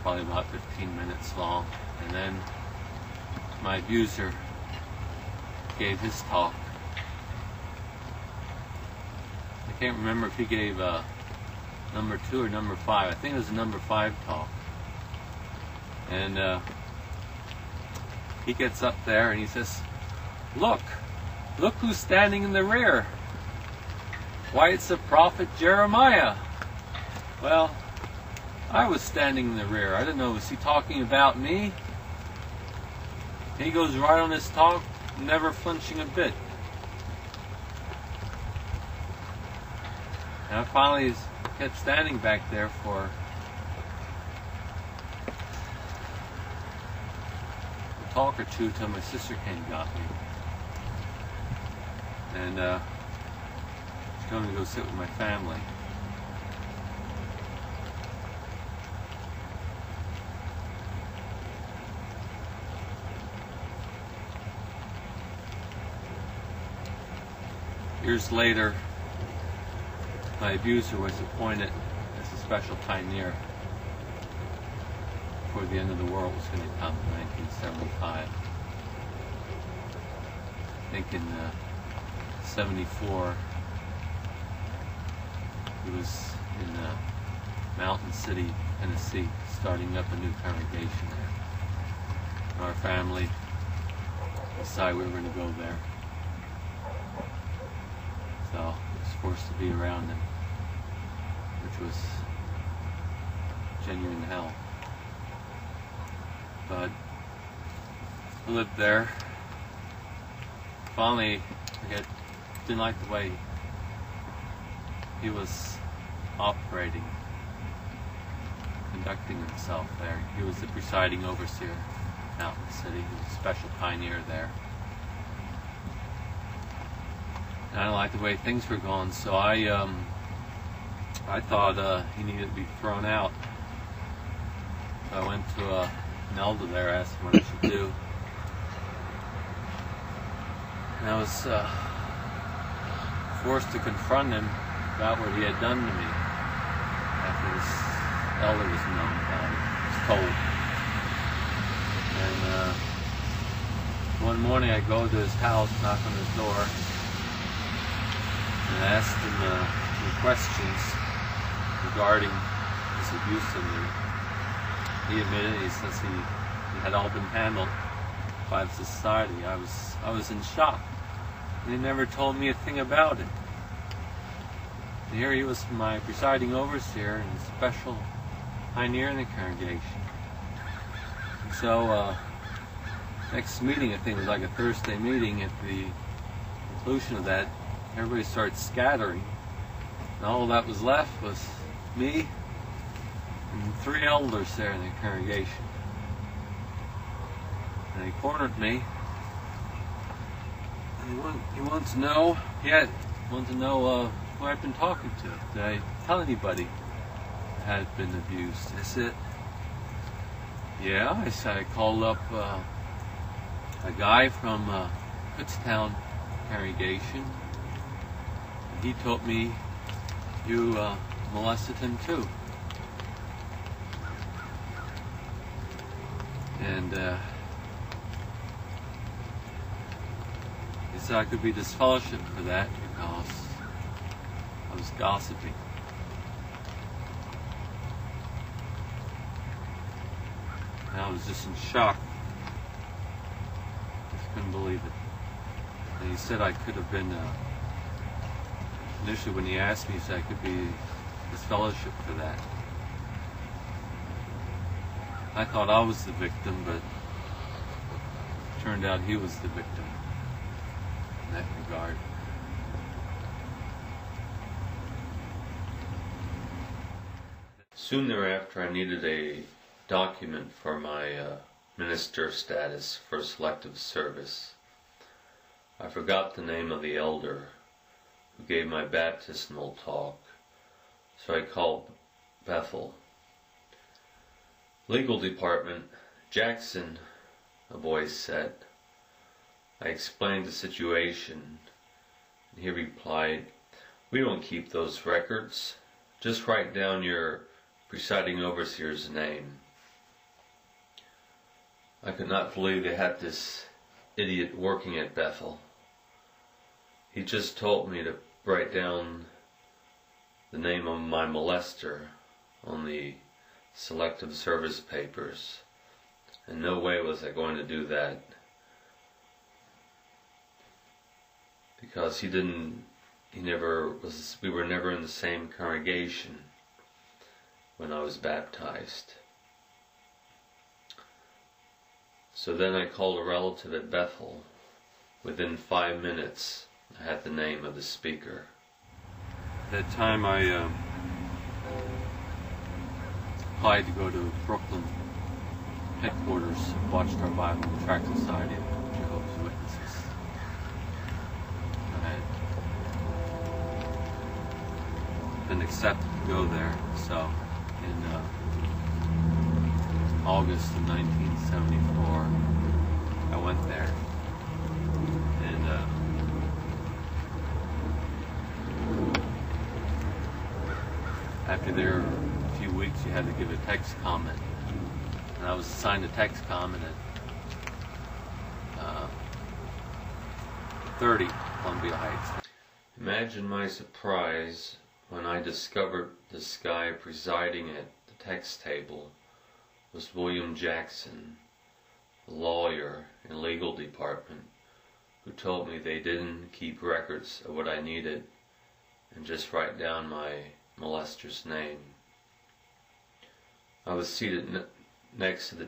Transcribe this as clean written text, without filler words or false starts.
probably about 15 minutes long. And then my abuser gave his talk. I can't remember if he gave number 2 or number 5. I think it was a number 5 talk. And he gets up there and he says, look who's standing in the rear. Why, it's the prophet Jeremiah. Well, I was standing in the rear. I don't know, was he talking about me? He goes right on his talk, never flinching a bit. And I finally kept standing back there for a talk or two till my sister came and got me. And she told me to go sit with my family. Years later, my abuser was appointed as a special pioneer before the end of the world was going to come in 1975. I think in 74, he was in Mountain City, Tennessee, starting up a new congregation there. And our family decided we were going to go there. So I was forced to be around him, which was genuine hell. But I lived there. Finally, didn't like the way he was operating, conducting himself there. He was the presiding overseer out in the city. He was a special pioneer there. I don't like the way things were going, so I thought he needed to be thrown out. So I went to an elder there, asked him what I should do. And I was forced to confront him about what he had done to me after this elder was known about it, was told. And one morning I go to his house, knock on his door, and I asked him some questions regarding his abuse of me. He admitted, he says he had all been handled by the society. I was in shock. And he never told me a thing about it. And here he was, my presiding overseer and special pioneer in the congregation. And so next meeting, I think it was like a Thursday meeting, at the conclusion of that, everybody started scattering, and all that was left was me and 3 elders there in the congregation. And he cornered me, and he wanted to know, who I'd been talking to. Did I tell anybody I had been abused? I said, yeah. I said I called up a guy from Kutztown congregation. He told me you molested him too. And he said I could be disfellowshipped for that because I was gossiping. And I was just in shock. Just couldn't believe it. And he said I could have been initially when he asked me, he said I could be disfellowshipped for that. I thought I was the victim, but it turned out he was the victim in that regard. Soon thereafter, I needed a document for my minister status for selective service. I forgot the name of the elder who gave my baptismal talk, so I called Bethel. Legal department, Jackson, a voice said. I explained the situation, and he replied, we don't keep those records. Just write down your presiding overseer's name. I could not believe they had this idiot working at Bethel. He just told me to write down the name of my molester on the selective service papers, and no way was I going to do that, because we were never in the same congregation when I was baptized. So then I called a relative at Bethel. Within 5 minutes, I had the name of the speaker. At that time, I applied to go to Brooklyn headquarters, Watchtower Bible and Tract Society of Jehovah's Witnesses. I had been accepted to go there, so in August of 1974, I went there, and after there a few weeks, you had to give a text comment, and I was assigned a text comment at 30 Columbia Heights. Imagine my surprise when I discovered this guy presiding at the text table was William Jackson, a lawyer in the legal department, who told me they didn't keep records of what I needed and just write down my molester's name. I was seated next to the